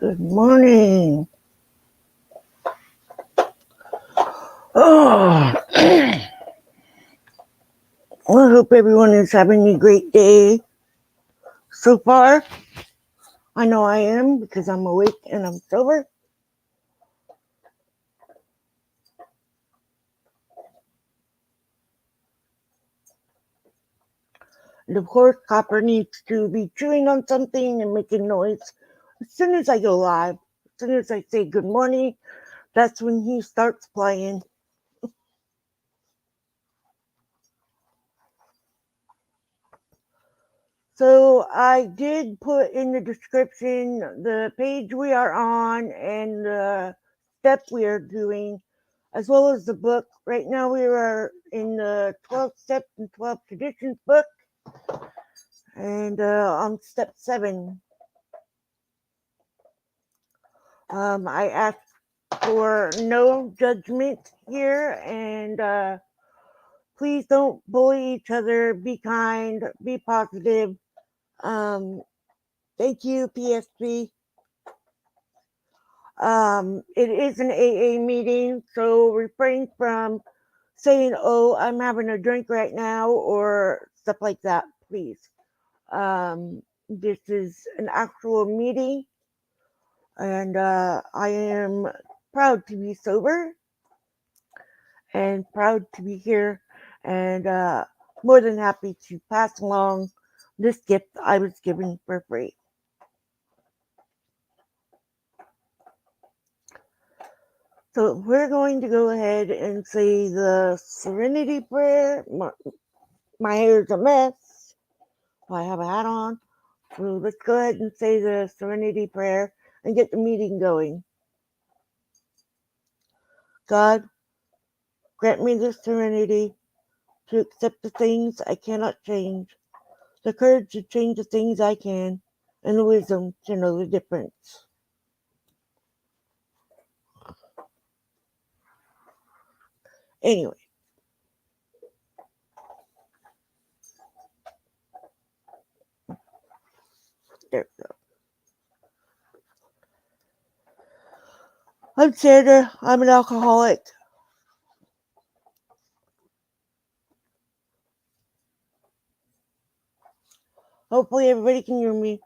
Good morning. Oh, I hope everyone is having a great day so far. I know I am because I'm awake and I'm sober. And of course, Copper needs to be chewing on something and making noise. As soon as I go live, as soon as I say good morning, that's when he starts playing. So I did put in the description the page we are on and the step we are doing, as well as the book. Right now we are in the 12 Steps and 12 Traditions book, and on step 7. I asked for no judgment here, and please don't bully each other. Be kind, be positive. Um, Thank you, PSP. It is an AA meeting, so refrain from saying, "Oh, I'm having a drink right now," or stuff like that, please. This is an actual meeting, and I am proud to be sober and proud to be here, and more than happy to pass along this gift I was given for free. So we're going to go ahead and say the Serenity Prayer. My hair is a mess. I have a hat on. So let's go ahead and say the Serenity Prayer and get the meeting going. God, grant me the serenity to accept the things I cannot change, the courage to change the things I can, and the wisdom to know the difference. Anyway, there we go. I'm Sandra. I'm an alcoholic. Hopefully everybody can hear me.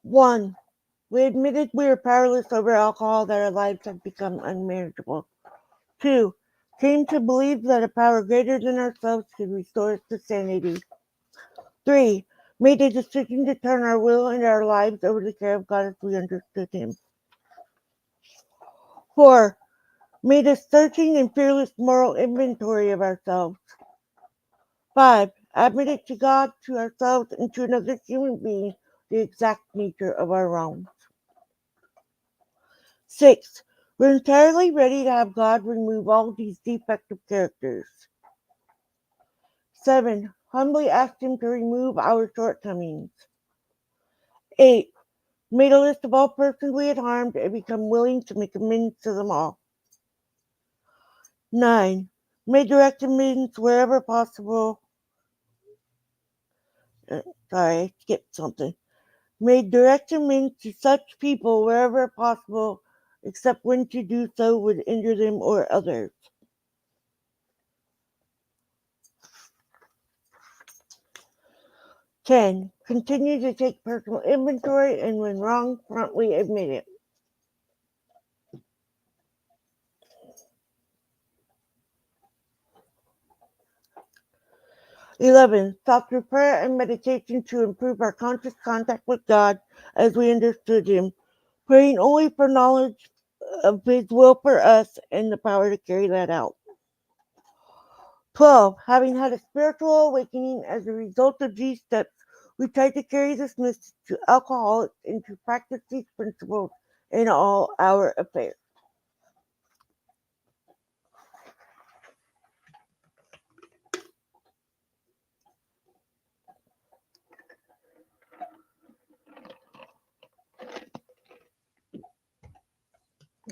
1. We admitted we are powerless over alcohol, that our lives have become unmanageable. 2. Came to believe that a power greater than ourselves could restore us to sanity. 3. Made a decision to turn our will and our lives over to the care of God as we understood Him. 4. Made a searching and fearless moral inventory of ourselves. 5. Admitted to God, to ourselves, and to another human being the exact nature of our wrongs. 6. We're entirely ready to have God remove all these defective characters. 7. Humbly asked Him to remove our shortcomings. 8. Made a list of all persons we had harmed and become willing to make amends to them all. 9. Made direct amends wherever possible. Sorry, I skipped something. Made direct amends to such people wherever possible, except when to do so would injure them or others. 10. Continue to take personal inventory, and when wrong, promptly admit it. 11. Sought through prayer and meditation to improve our conscious contact with God as we understood Him, praying only for knowledge of His will for us and the power to carry that out. 12. Having had a spiritual awakening as a result of these steps, we try to carry this message to alcoholics and to practice these principles in all our affairs.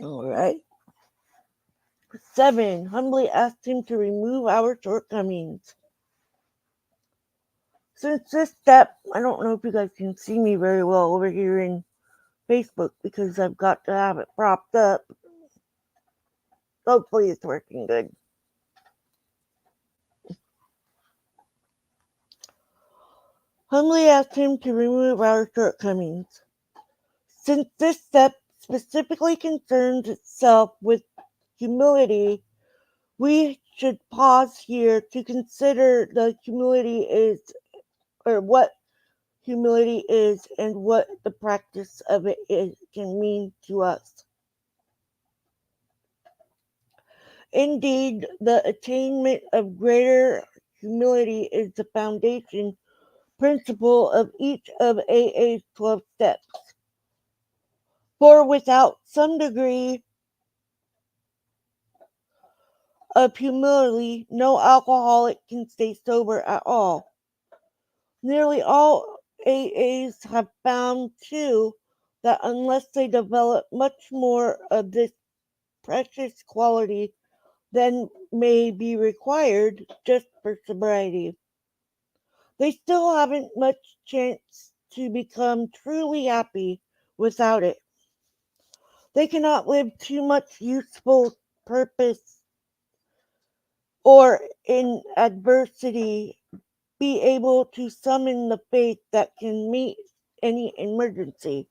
All right. 7. Humbly asked Him to remove our shortcomings. Since this step, I don't know if you guys can see me very well over here in Facebook because I've got to have it propped up. Hopefully it's working good. Humbly asked him to remove our shortcomings. Since this step specifically concerns itself with humility, we should pause here to consider the humility is, or what humility is, and what the practice of it is, can mean to us. Indeed, the attainment of greater humility is the foundation principle of each of AA's 12 steps. For without some degree of humility, no alcoholic can stay sober at all. Nearly all AAs have found, too, that unless they develop much more of this precious quality than may be required just for sobriety, they still haven't much chance to become truly happy without it. They cannot live too much useful purpose or in adversity be able to summon the faith that can meet any emergency.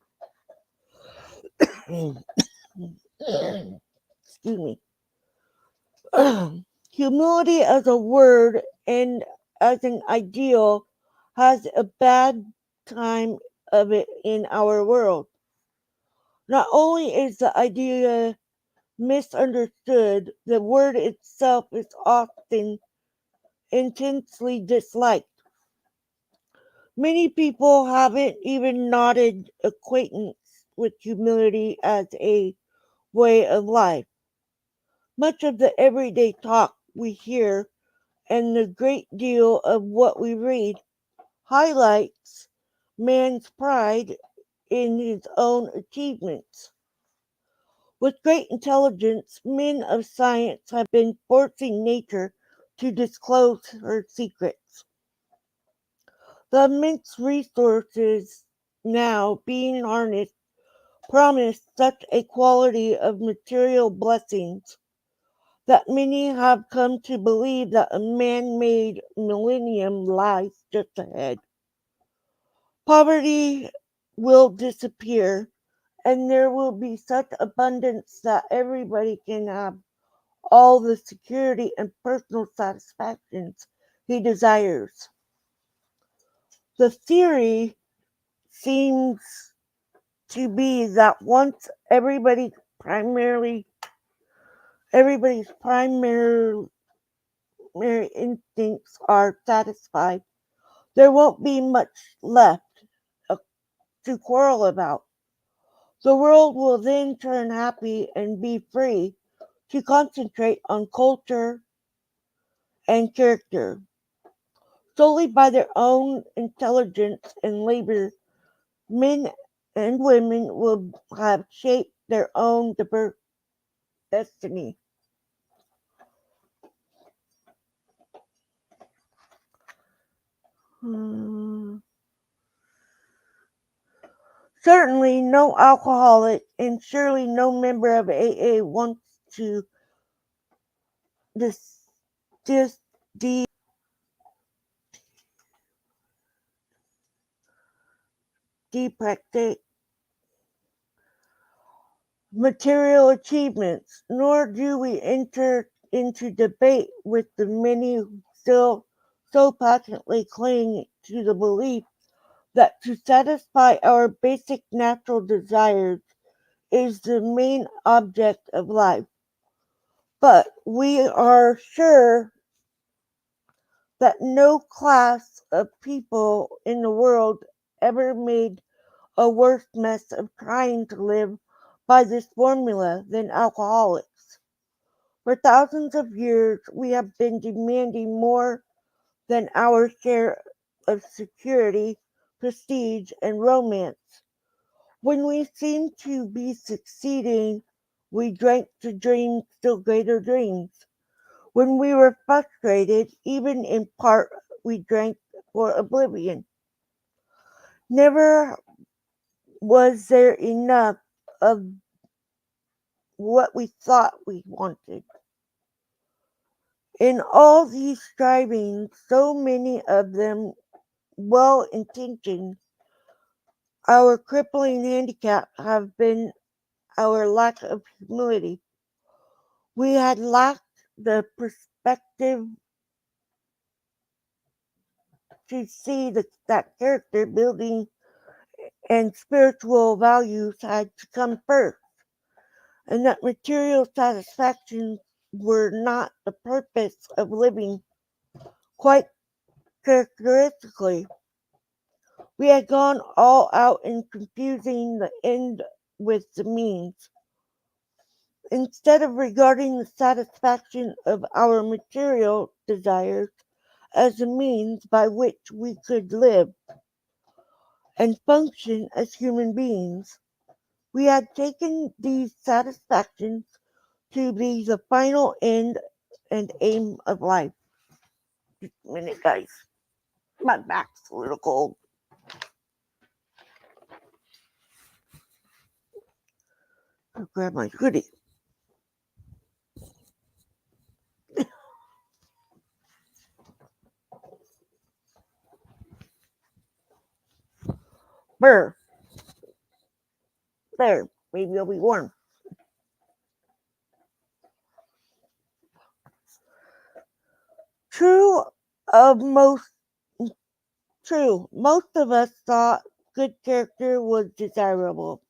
Excuse me. Humility as a word and as an ideal has a bad time of it in our world. Not only is the idea misunderstood, the word itself is often intensely disliked. Many people haven't even nodded acquaintance with humility as a way of life. Much of the everyday talk we hear and the great deal of what we read highlights man's pride in his own achievements. With great intelligence, men of science have been forcing nature to disclose her secrets. The immense resources now being harnessed promise such a quality of material blessings that many have come to believe that a man-made millennium lies just ahead. Poverty will disappear, and there will be such abundance that everybody can have all the security and personal satisfactions he desires. The theory seems to be that once everybody's primary instincts are satisfied, there won't be much left uh, to quarrel about. The world will then turn happy and be free to concentrate on culture and character. Solely by their own intelligence and labor, men and women will have shaped their own diverse destiny. Hmm. Certainly, no alcoholic and surely no member of AA wants to dis, dis, de, depractic material achievements, nor do we enter into debate with the many who still so passionately cling to the belief that to satisfy our basic natural desires is the main object of life. But we are sure that no class of people in the world ever made a worse mess of trying to live by this formula than alcoholics. For thousands of years, we have been demanding more than our share of security, prestige, and romance. When we seemed to be succeeding, we drank to dream still greater dreams. When we were frustrated, even in part, we drank for oblivion. Never was there enough of what we thought we wanted. In all these strivings, so many of them well intentioned, our crippling handicap have been our lack of humility. We had lacked the perspective to see that character building and spiritual values had to come first, and that material satisfactions were not the purpose of living. Quite characteristically, we had gone all out in confusing the end with the means. Instead of regarding the satisfaction of our material desires as a means by which we could live and function as human beings, we had taken these satisfactions to be the final end and aim of life. Just a minute, guys. My back's a little cold. I'll grab my hoodie. Brr. There. Maybe I'll be warm. True of most True. Most of us thought good character was desirable.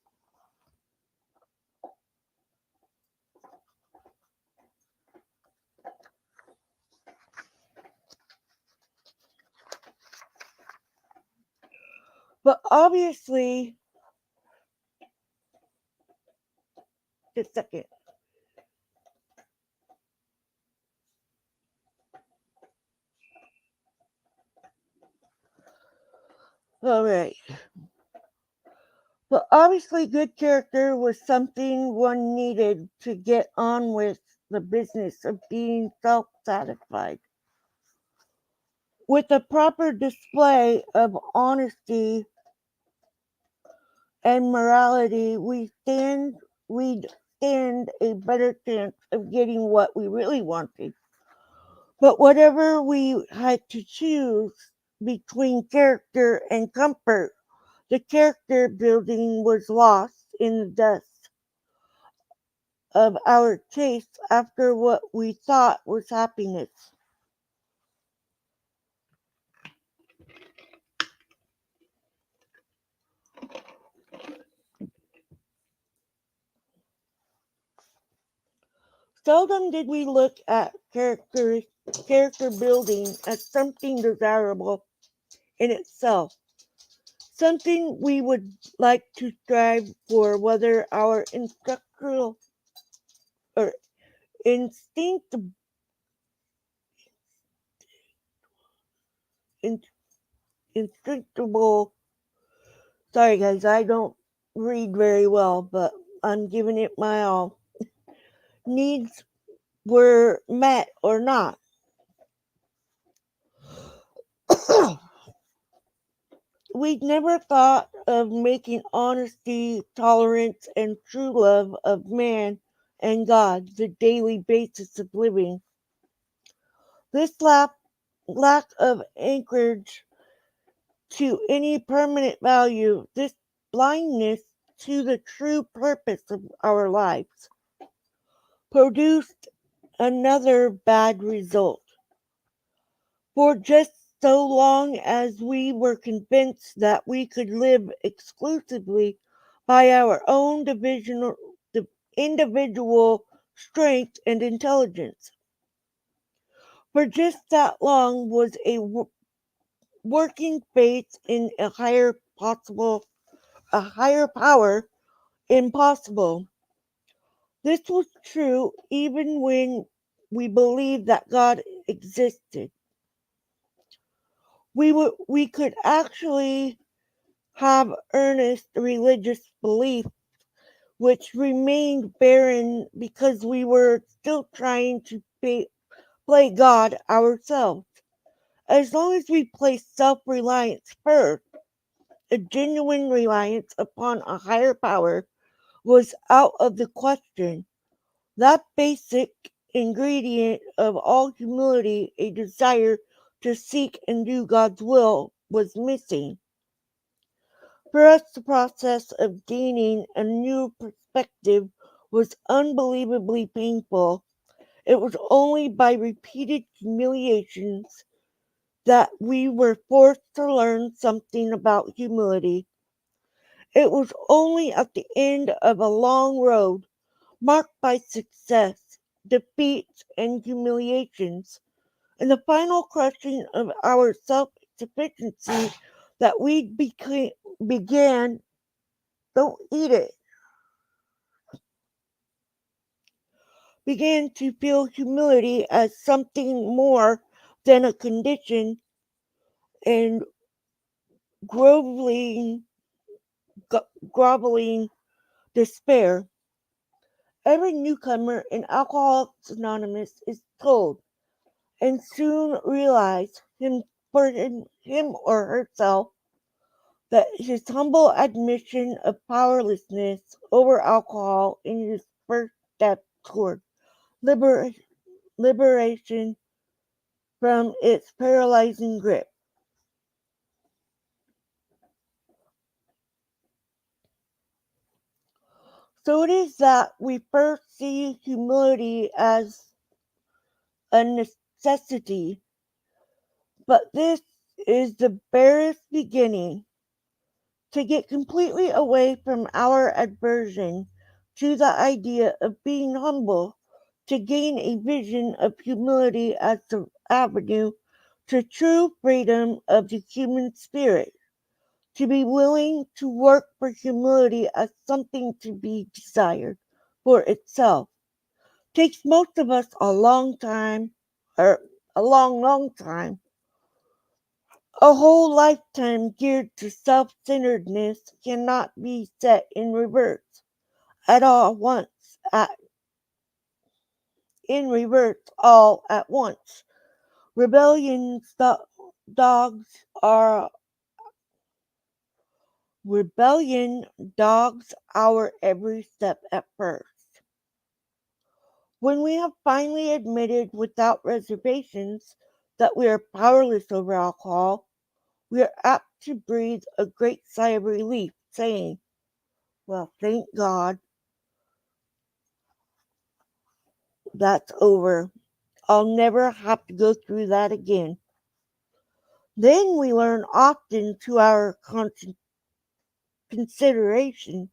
But obviously, just a second. All right. But obviously, good character was something one needed to get on with the business of being self satisfied. With a proper display of honesty and morality, we'd stand a better chance of getting what we really wanted. But whatever we had to choose between character and comfort, the character building was lost in the dust of our chase after what we thought was happiness. Seldom did we look at character building as something desirable in itself, something we would like to strive for, whether our instructional or instinct, in, instinctable. Sorry, guys, I don't read very well, but I'm giving it my all. Needs were met or not. We'd never thought of making honesty, tolerance, and true love of man and God the daily basis of living. This lack of anchorage to any permanent value, this blindness to the true purpose of our lives, produced another bad result. For just so long as we were convinced that we could live exclusively by our own individual strength and intelligence, for just that long was working faith in a higher power impossible. This was true even when we believed that God existed. We could actually have earnest religious belief which remained barren because we were still trying to play God ourselves, As long as we place self reliance first, a genuine reliance upon a higher power was out of the question. That basic ingredient of all humility, a desire to seek and do God's will, was missing. For us, the process of gaining a new perspective was unbelievably painful. It was only by repeated humiliations that we were forced to learn something about humility. It was only at the end of a long road, marked by success, defeats, and humiliations, and the final crushing of our self sufficiency, that we began, don't eat it, began to feel humility as something more than a condition, and groveling, groveling despair. Every newcomer in Alcoholics Anonymous is told, and soon realize him or herself, that his humble admission of powerlessness over alcohol is his first step toward liber- liberation from its paralyzing grip. So it is that we first see humility as a necessity, but this is the barest beginning. To get completely away from our aversion to the idea of being humble, to gain a vision of humility as the avenue to true freedom of the human spirit, to be willing to work for humility as something to be desired for itself, takes most of us a long time, or a long, long time. A whole lifetime geared to self-centeredness cannot be set in reverse at all once at in reverse all at once. Rebellion's dogs are rebellion dogs our every step at first. When we have finally admitted without reservations that we are powerless over alcohol, we are apt to breathe a great sigh of relief, saying, well, thank God that's over. I'll never have to go through that again. Then we learn often to our consideration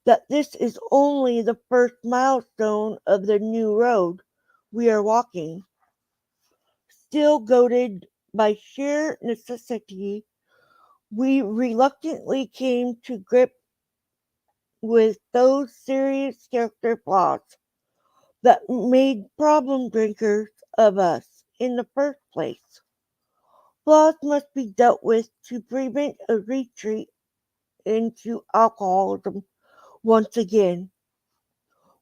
that this is only the first milestone of the new road we are walking. Still goaded by sheer necessity, we reluctantly came to grip with those serious character flaws that made problem drinkers of us in the first place. Flaws must be dealt with to prevent a retreat into alcoholism once again.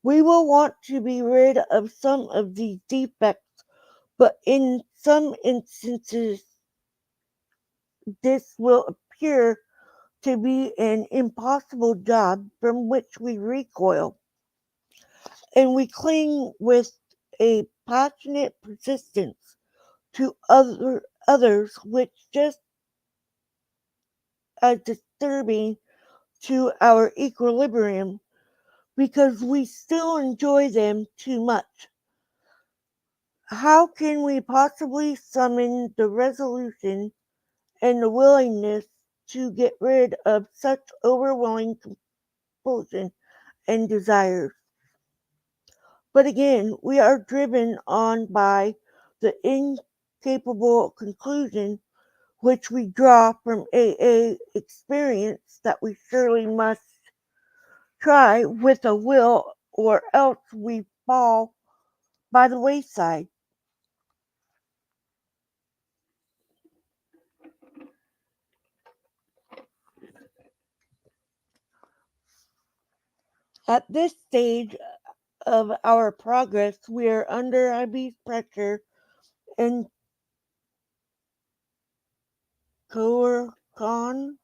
We will want to be rid of some of these defects, but in some instances, this will appear to be an impossible job from which we recoil, and we cling with a passionate persistence to others which just as disturbing to our equilibrium because we still enjoy them too much. How can we possibly summon the resolution and the willingness to get rid of such overwhelming compulsion and desires? But again, we are driven on by the incapable conclusion which we draw from AA experience that we surely must try with a will or else we fall by the wayside. At this stage of our progress, we are under heavy pressure and coercion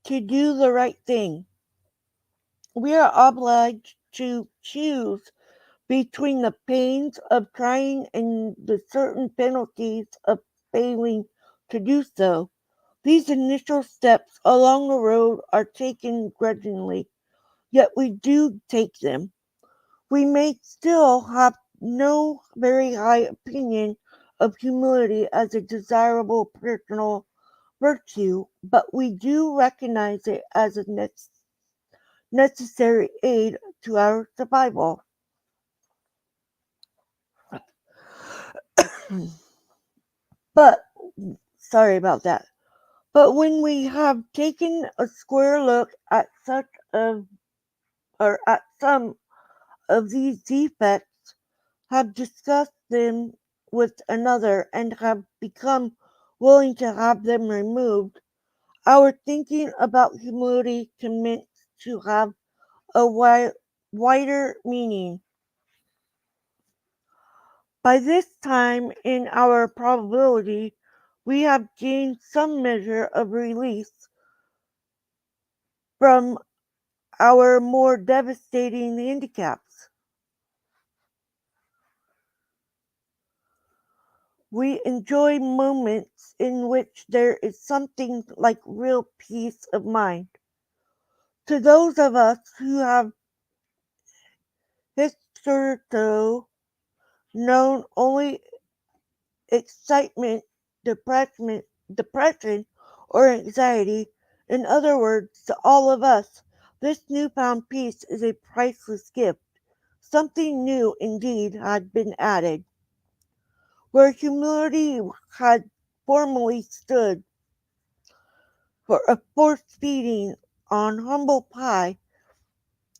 to do the right thing. We are obliged to choose between the pains of trying and the certain penalties of failing to do so. These initial steps along the road are taken grudgingly, yet we do take them. We may still have no very high opinion of humility as a desirable personal virtue, but we do recognize it as a necessary aid to our survival. But, sorry about that. But when we have taken a square look at such of or at some of these defects, have discussed them with another, and have become willing to have them removed, our thinking about humility commences to have a wider meaning. By this time in our probability, we have gained some measure of release from our more devastating handicaps. We enjoy moments in which there is something like real peace of mind. To those of us who have hitherto known only excitement, depression, or anxiety, in other words, to all of us, this newfound peace is a priceless gift. Something new indeed had been added. Where humility had formerly stood for a force feeding on humble pie,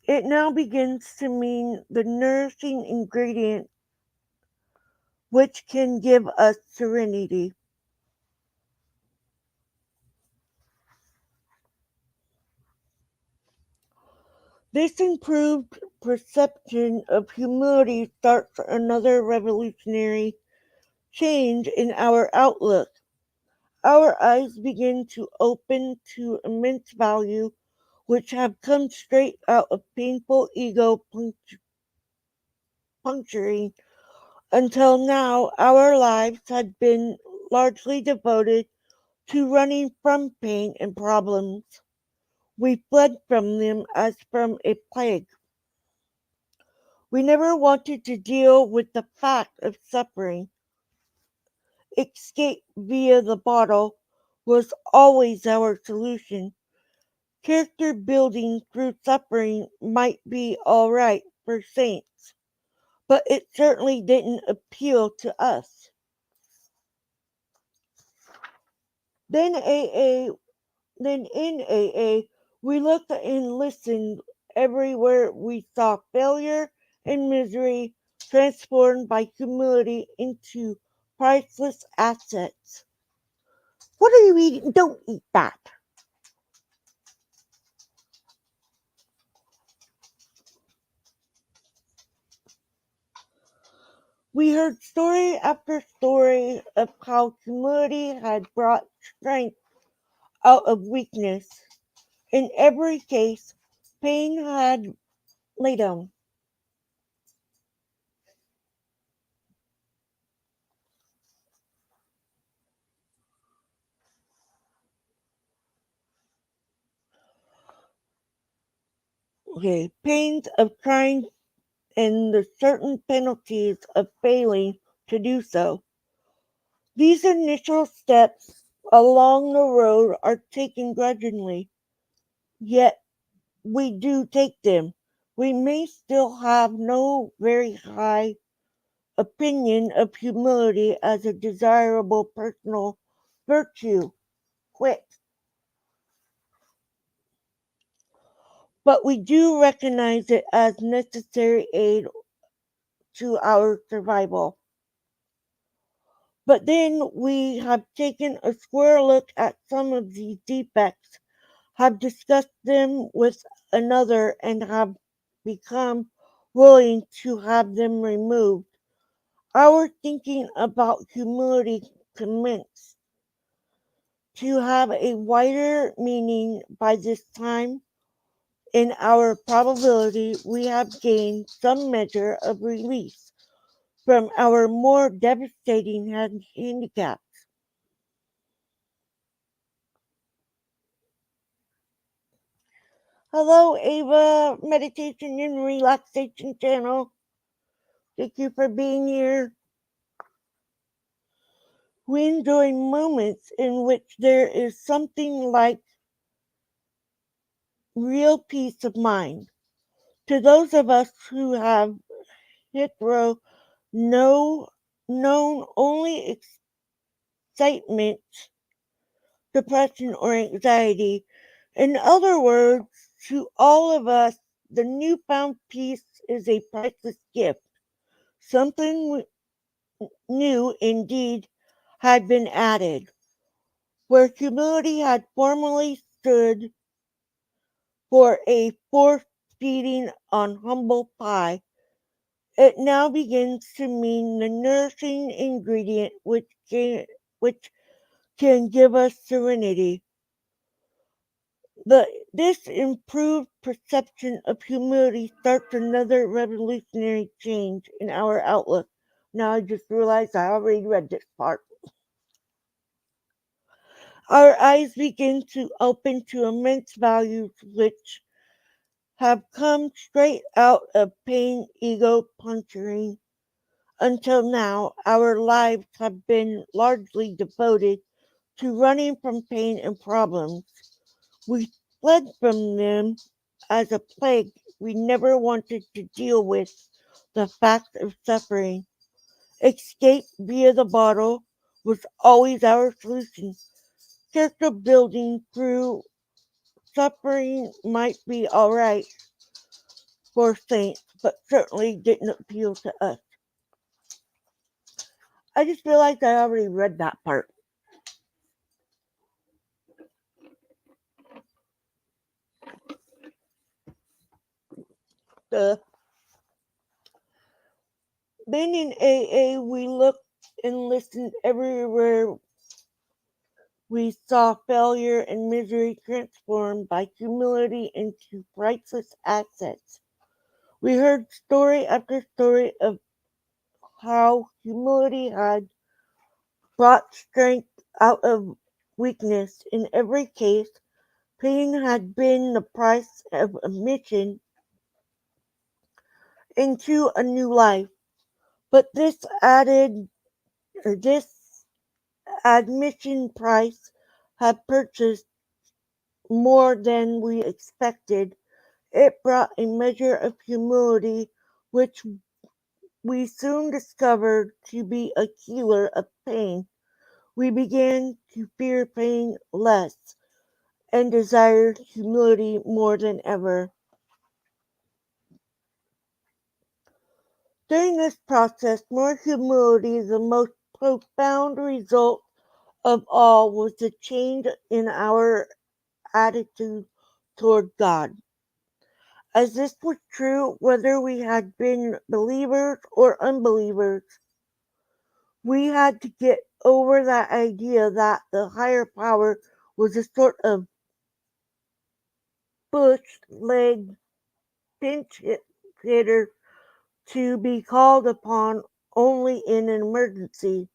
it now begins to mean the nourishing ingredient which can give us serenity. This improved perception of humility starts another revolutionary change in our outlook. Our eyes begin to open to immense value which have come straight out of painful ego puncturing. Until now, our lives had been largely devoted to running from pain and problems. We fled from them as from a plague. We never wanted to deal with the fact of suffering. Escape via the bottle was always our solution. Character building through suffering might be all right for saints, but it certainly didn't appeal to us. Then AA Then in AA, we looked and listened everywhere we saw failure and misery transformed by humility into priceless assets. What are you eating? Don't eat that. We heard story after story of how humility had brought strength out of weakness. In every case, pain had laid down. Okay, pains of trying and the certain penalties of failing to do so. These initial steps along the road are taken grudgingly, yet we do take them. We may still have no very high opinion of humility as a desirable personal virtue, quit, but we do recognize it as necessary aid to our survival. But then we have taken a square look at some of these defects, have discussed them with another, and have become willing to have them removed. Our thinking about humility commenced to have a wider meaning by this time in our probability we have gained some measure of release from our more devastating handicaps. Hello, Ava, Meditation and Relaxation Channel. Thank you for being here. We enjoy moments in which there is something like real peace of mind. To those of us who have hitherto no, known only excitement, depression, or anxiety, in other words, to all of us, the newfound peace is a priceless gift. Something new indeed had been added. Where humility had formerly stood for a force feeding on humble pie, it now begins to mean the nourishing ingredient which can give us serenity. This improved perception of humility starts another revolutionary change in our outlook. Now I just realized I already read this part. Our eyes begin to open to immense values which have come straight out of pain ego puncturing. Until now, our lives have been largely devoted to running from pain and problems. We fled from them as a plague. We never wanted to deal with the fact of suffering. Escape via the bottle was always our solution. Character building through suffering might be all right for saints, but certainly didn't appeal to us. I just realized I already read that part. The Then in AA, we looked and listened everywhere. We saw failure and misery transformed by humility into priceless assets. We heard story after story of how humility had brought strength out of weakness. In every case, pain had been the price of admission into a new life. But this admission price had purchased more than we expected. It brought a measure of humility which we soon discovered to be a healer of pain. We began to fear pain less and desired humility more than ever. During this process, more humility, the most profound result of all was the change in our attitude toward God. As this was true whether we had been believers or unbelievers, we had to get over that idea that the higher power was a sort of bush legged pinch hitter to be called upon only in an emergency.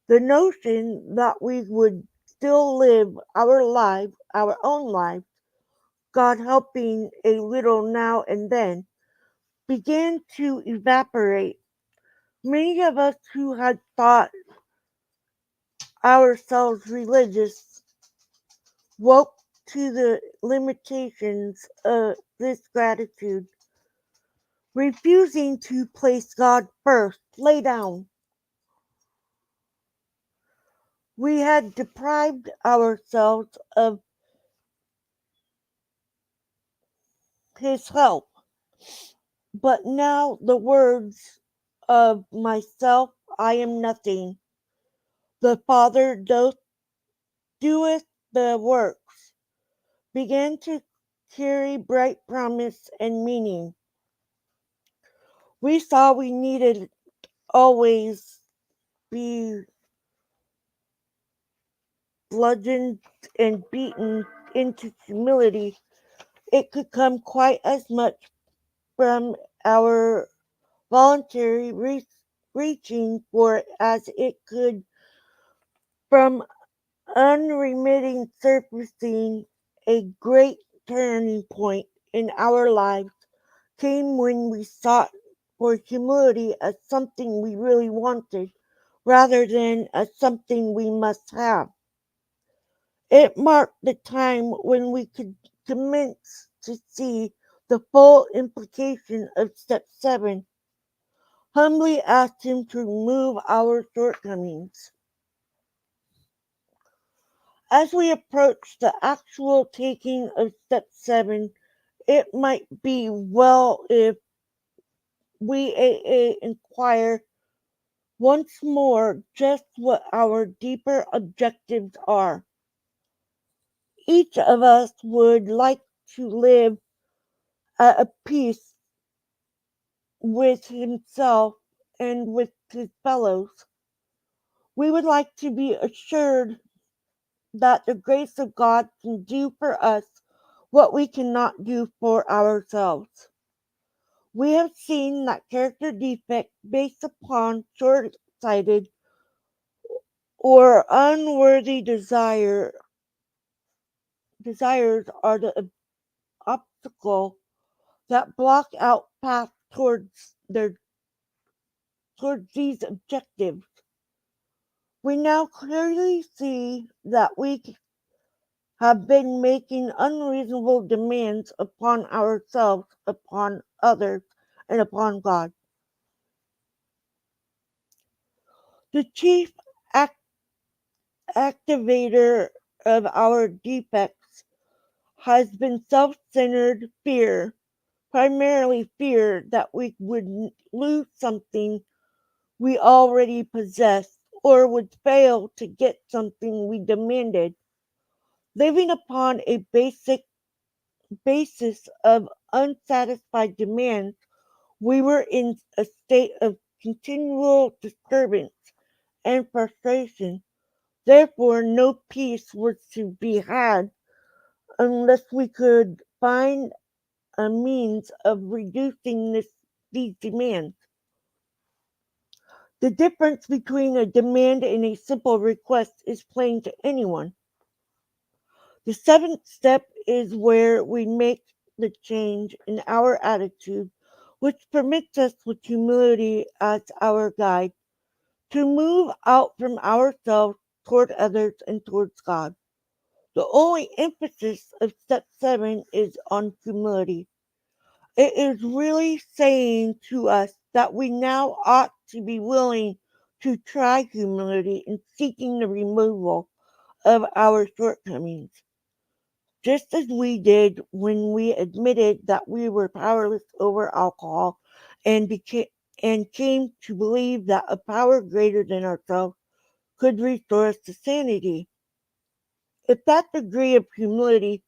The notion that we would still live our own life, God helping a little now and then, began to evaporate. Many of us who had thought ourselves religious woke to the limitations of this gratitude, refusing to place God first. Lay down. We had deprived ourselves of His help, but now the words of myself I am nothing. The Father doeth the works began to carry bright promise and meaning. We saw we needed always be bludgeoned and beaten into humility, it could come quite as much from our voluntary reaching for it as it could from unremitting surfacing. A great turning point in our lives came when we sought for humility as something we really wanted rather than as something we must have. It marked the time when we could commence to see the full implication of step 7. Humbly asked him to remove our shortcomings. As we approach the actual taking of step 7, it might be well if we inquire once more just what our deeper objectives are. Each of us would like to live at a peace with himself and with his fellows. We would like to be assured that the grace of God can do for us what we cannot do for ourselves. We have seen that character defect based upon short sighted or unworthy desires are the obstacle that block out path towards these objectives. We now clearly see that we have been making unreasonable demands upon ourselves, upon others, and upon God. The chief act- activator of our defects has been self centered fear, primarily fear that we would lose something we already possess or would fail to get something we demanded. Living upon a basis of unsatisfied demands, we were in a state of continual disturbance and frustration. Therefore, no peace was to be had unless we could find a means of reducing these demands. The difference between a demand and a simple request is plain to anyone. The seventh step is where we make the change in our attitude, which permits us with humility as our guide to move out from ourselves toward others and towards God. The only emphasis of step 7 is on humility. It is really saying to us that we now ought to be willing to try humility in seeking the removal of our shortcomings, just as we did when we admitted that we were powerless over alcohol and came to believe that a power greater than ourselves could restore us to sanity. If that degree of humility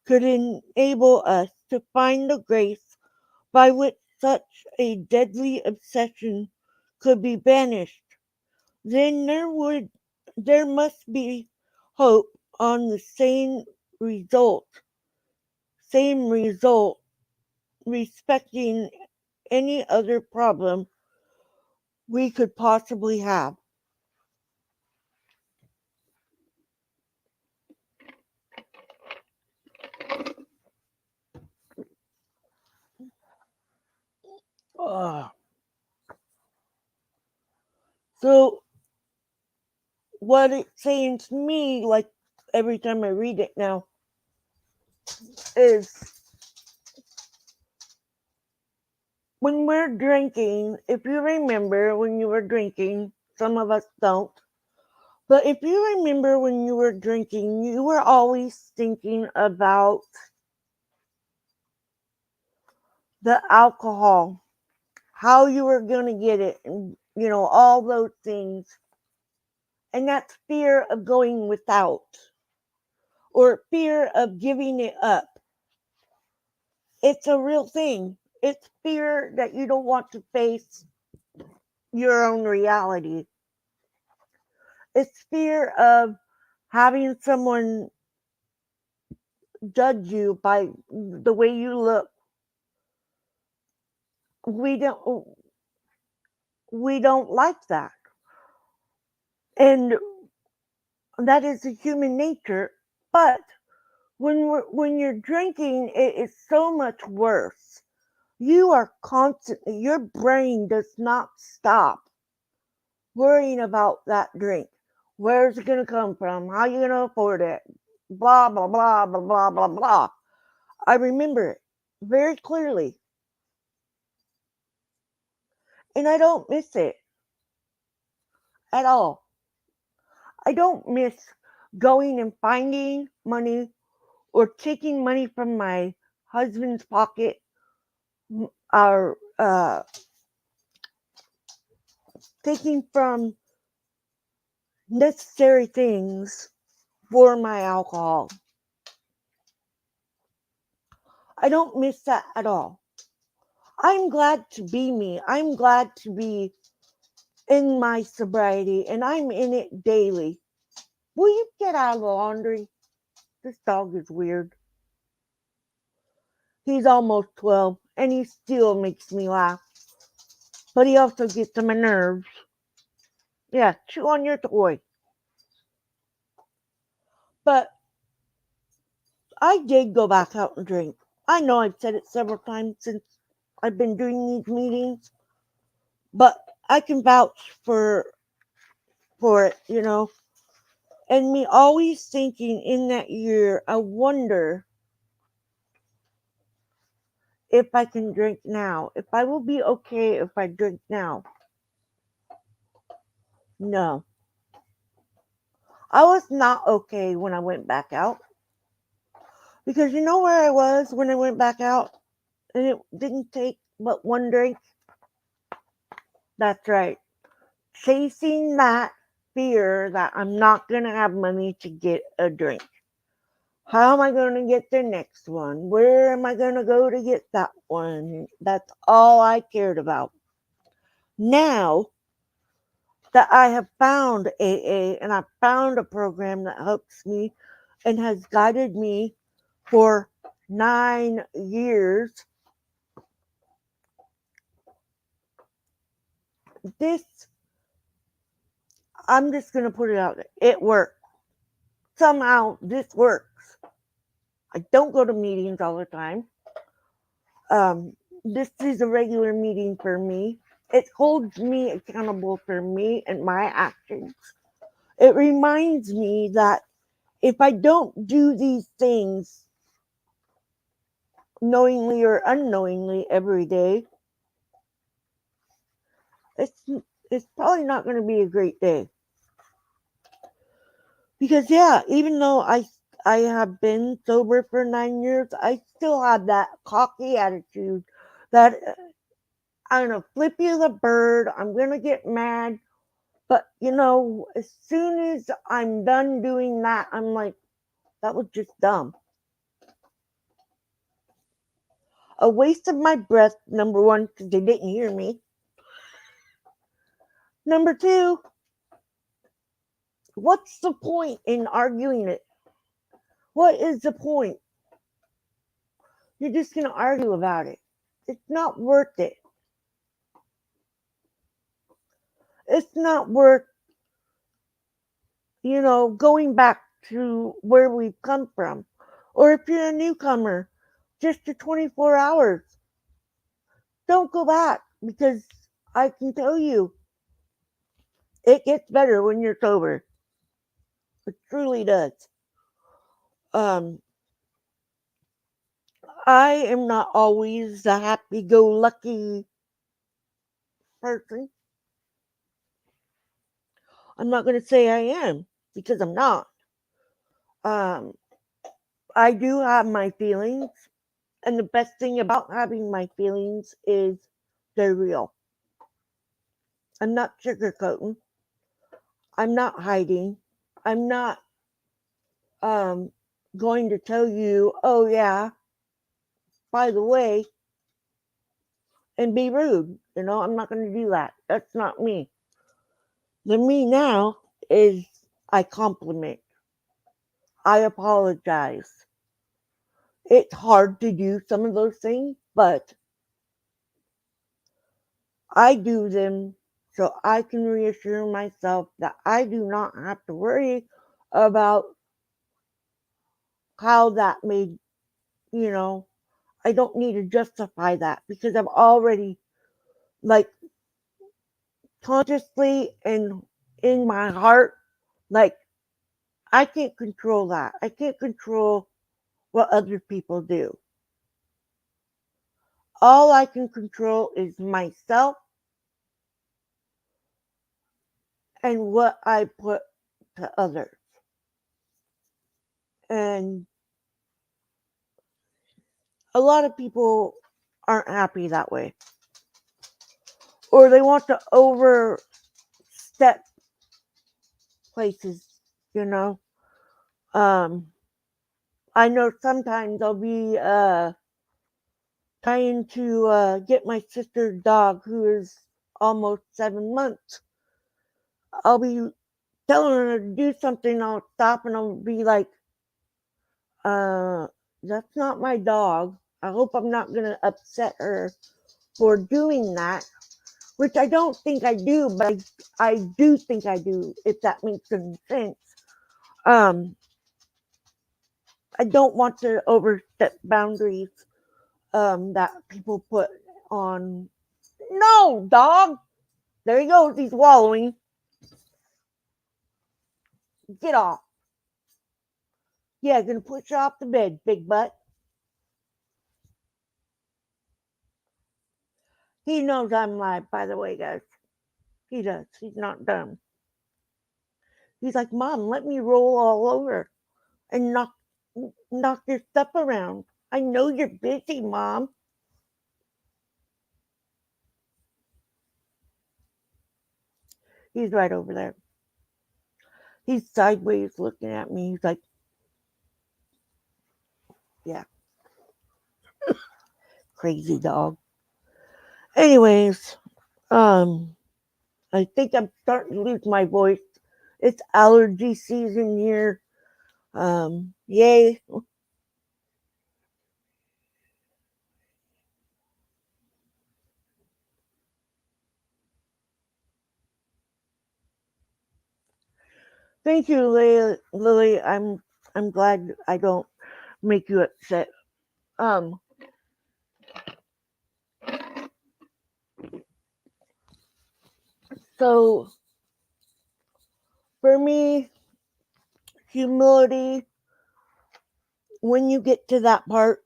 could enable us to find the grace by which such a deadly obsession could be banished, then there must be hope on the same result respecting any other problem we could possibly have. Ugh. So what it's saying to me, like every time I read it now, is when we're drinking, if you remember when you were drinking, some of us don't, but if you remember when you were drinking, you were always thinking about the alcohol, how you were going to get it, and all those things. And that's fear of going without or fear of giving it up. It's a real thing. It's fear that you don't want to face your own reality. It's fear of having someone judge you by the way you look, we don't we don't like that. And that is a human nature. But when you're drinking, it is so much worse. You are constantly, your brain does not stop worrying about that drink. Where's it going to come from? How you going to afford it? Blah, blah, blah, blah, blah, blah, blah. I remember it very clearly. And I don't miss it at all. I don't miss going and finding money or taking money from my husband's pocket or taking from necessary things for my alcohol. I don't miss that at all. I'm glad to be me. I'm glad to be in my sobriety, and I'm in it daily. Will you get out of the laundry? This dog is weird. He's almost 12, and he still makes me laugh. But he also gets on my nerves. Yeah, chew on your toy. But I did go back out and drink. I know I've said it several times since I've been doing these meetings, but I can vouch for it, you know. And me always thinking in that year, I wonder if I can drink now, if I will be okay if I drink now. No, I was not okay when I went back out because you know where I was when I went back out, and it didn't take but one drink. That's right, chasing that fear that I'm not gonna have money to get a drink. How am I going to get the next one? Where am I going to go to get that one? That's all I cared about. Now that I have found AA and I found a program that helps me and has guided me for 9 years, this, I'm just going to put it out there. It works. Somehow this works. I don't go to meetings all the time. This is a regular meeting for me. It holds me accountable for me and my actions. It reminds me that if I don't do these things knowingly or unknowingly every day, it's it's probably not going to be a great day. Because yeah, even though I have been sober for 9 years, I still have that cocky attitude that I'm gonna flip you the bird. I'm gonna get mad. But you know, as soon as I'm done doing that, I'm like, that was just dumb. A waste of my breath, number one, because they didn't hear me. Number two, what's the point in arguing it? What is the point? You're just gonna argue about it. It's not worth it. It's not worth, going back to where we've come from. Or if you're a newcomer, just to 24 hours, don't go back because I can tell you it gets better when you're sober. It truly does. Um, I am not always a happy go lucky person. I'm not going to say I am because I'm not. Um, I do have my feelings, and the best thing about having my feelings is they're real. I'm not sugarcoating. I'm not hiding. I'm not um, going to tell you, oh, yeah, by the way, and be rude. I'm not going to do that. That's not me. The me now is I compliment. I apologize. It's hard to do some of those things, but I do them so I can reassure myself that I do not have to worry about how that made, you know, I don't need to justify that because I've already, like, consciously and in my heart, like, I can't control that. I can't control what other people do. All I can control is myself and what I put to others. And a lot of people aren't happy that way. Or they want to overstep places, you know. Um, I know sometimes I'll be trying to get my sister's dog, who is almost 7 months. I'll be telling her to do something, I'll stop and I'll be like, uh, that's not my dog. I hope I'm not going to upset her for doing that, which I don't think I do, but I do think I do, if that makes any sense. Um, I don't want to overstep boundaries that people put on. No, dog. There he goes. He's wallowing. Get off. Yeah, gonna push you off the bed, big butt. He knows I'm live, by the way, guys. He does. He's not dumb. He's like, Mom, let me roll all over and knock your stuff around. I know you're busy, Mom. He's right over there. He's sideways looking at me. He's like, yeah, crazy dog. Anyways, um, I think I'm starting to lose my voice. It's allergy season here. Yay. Thank you, Lily. I'm glad I don't make you upset. Um, so for me, humility, when you get to that part,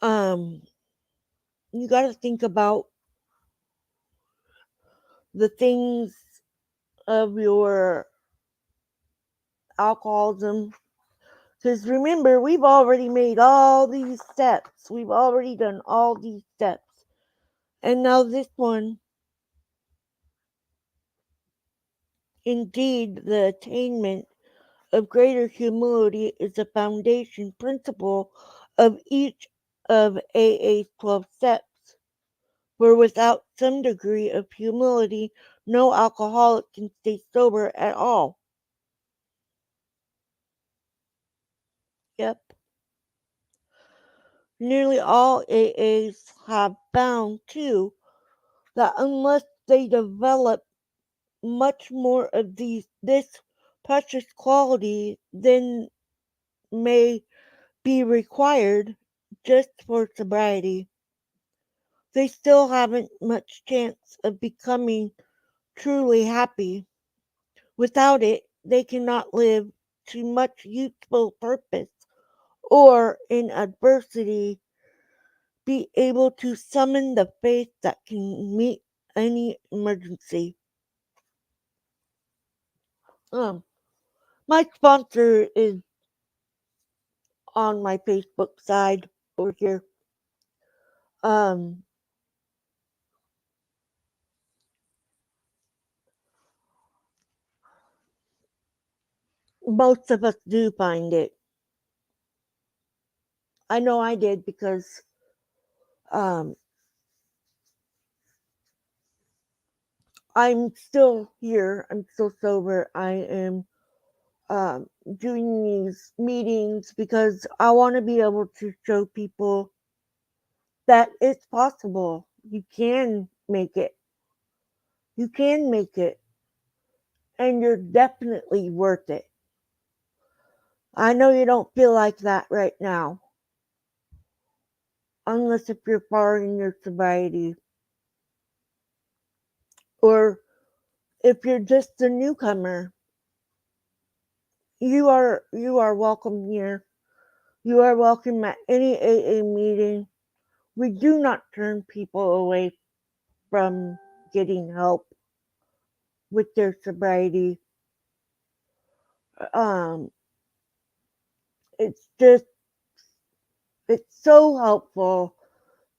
um, you got to think about the things of your alcoholism. Because remember, we've already made all these steps. We've already done all these steps. And now this one, indeed, the attainment of greater humility is the foundation principle of each of AA's 12 steps. For without some degree of humility, no alcoholic can stay sober at all. Yep. Nearly all AAs have found, too, that unless they develop much more of this precious quality than may be required just for sobriety, they still haven't much chance of becoming truly happy. Without it, they cannot live to much useful purpose or, in adversity, be able to summon the faith that can meet any emergency. Um, my sponsor is on my Facebook side over here. Um, most of us do find it. I know I did because um, I'm still here. I'm still sober. I am doing these meetings because I want to be able to show people that it's possible. You can make it. You can make it. And you're definitely worth it. I know you don't feel like that right now, unless if you're far in your sobriety or if you're just a newcomer. You are welcome here. You are welcome at any AA meeting. We do not turn people away from getting help with their sobriety. Um, it's just it's so helpful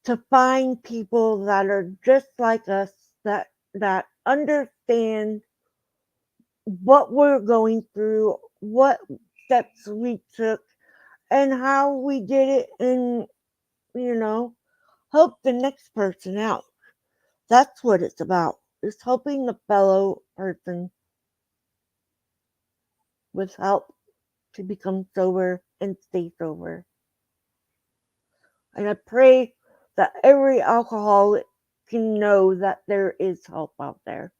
to find people that are just like us that understand what we're going through, what steps we took, and how we did it, and you know, help the next person out. That's what it's about. It's helping the fellow person with help to become sober and stay sober. And I pray that every alcoholic can know that there is help out there.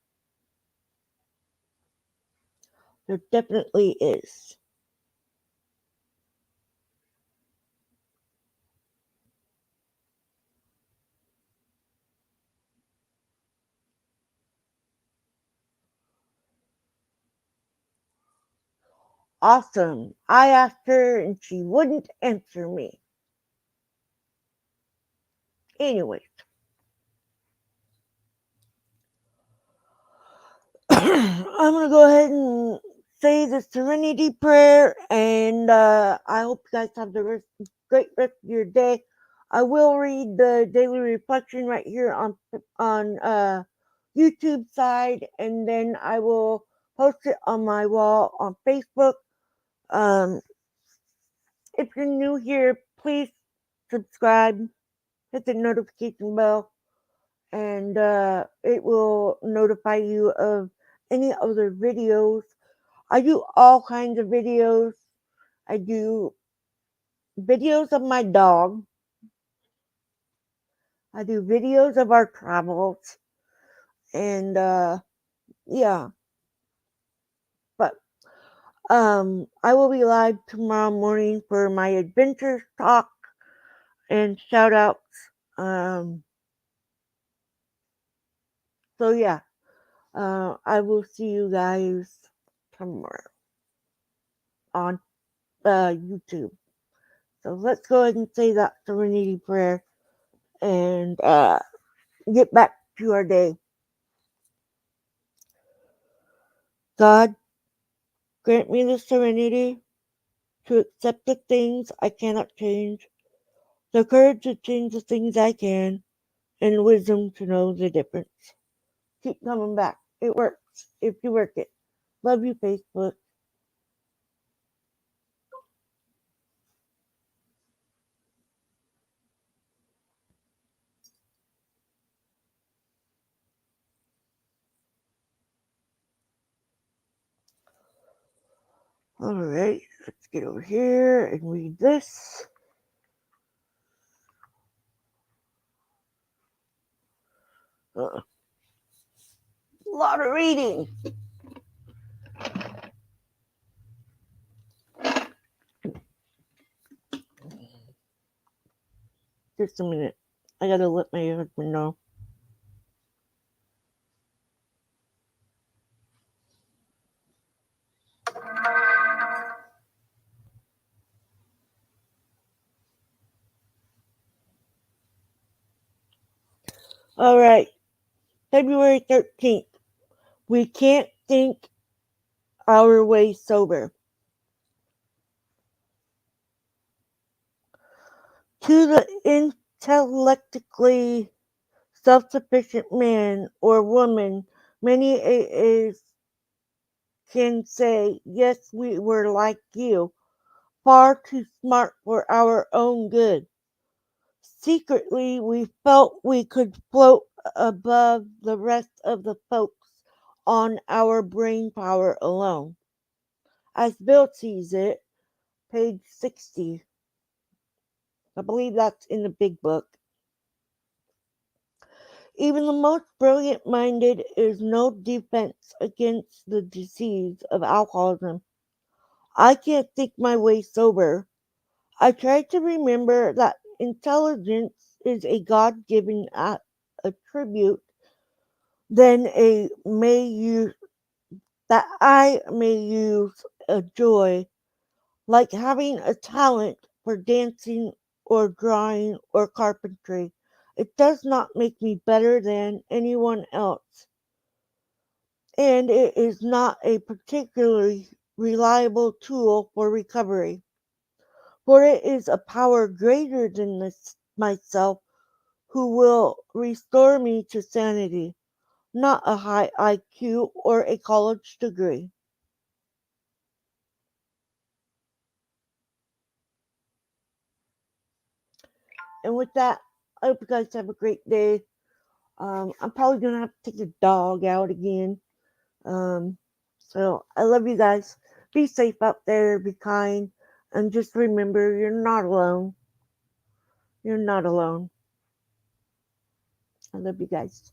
There definitely is. Awesome. I asked her and she wouldn't answer me. Anyway, I'm going to go ahead and say the serenity prayer, and I hope you guys have the great rest of your day. I will read the daily reflection right here on YouTube side, and then I will post it on my wall on Facebook. Um, if you're new here, please subscribe, hit the notification bell, and it will notify you of any other videos. I do all kinds of videos. I do videos of my dog. I do videos of our travels. And yeah, but I will be live tomorrow morning for my adventures talk and shout outs. So yeah, I will see you guys tomorrow on YouTube. So let's go ahead and say that serenity prayer and get back to our day. God, grant me the serenity to accept the things I cannot change, the courage to change the things I can, and wisdom to know the difference. Keep coming back. It works if you work it. Love you, Facebook. All right, let's get over here and read this. A lot of reading. Just a minute. I gotta let my husband know. All right, February 13th. We can't think our way sober. To the intellectually self-sufficient man or woman, many AAs can say, yes, we were like you, far too smart for our own good. Secretly, we felt we could float above the rest of the folks on our brain power alone. as Bill sees it, page 60. I believe that's in the big book. Even the most brilliant minded is no defense against the disease of alcoholism. I can't think my way sober. I try to remember that intelligence is a God given attribute, then a may use that I may use a joy, like having a talent for dancing or drawing or carpentry. It does not make me better than anyone else, and it is not a particularly reliable tool for recovery, for it is a power greater than myself who will restore me to sanity, not a high IQ or a college degree. And with that, I hope you guys have a great day. I'm probably gonna have to take the dog out again. Um, so I love you guys. Be safe out there. Be kind, and just remember, you're not alone. You're not alone. I love you guys.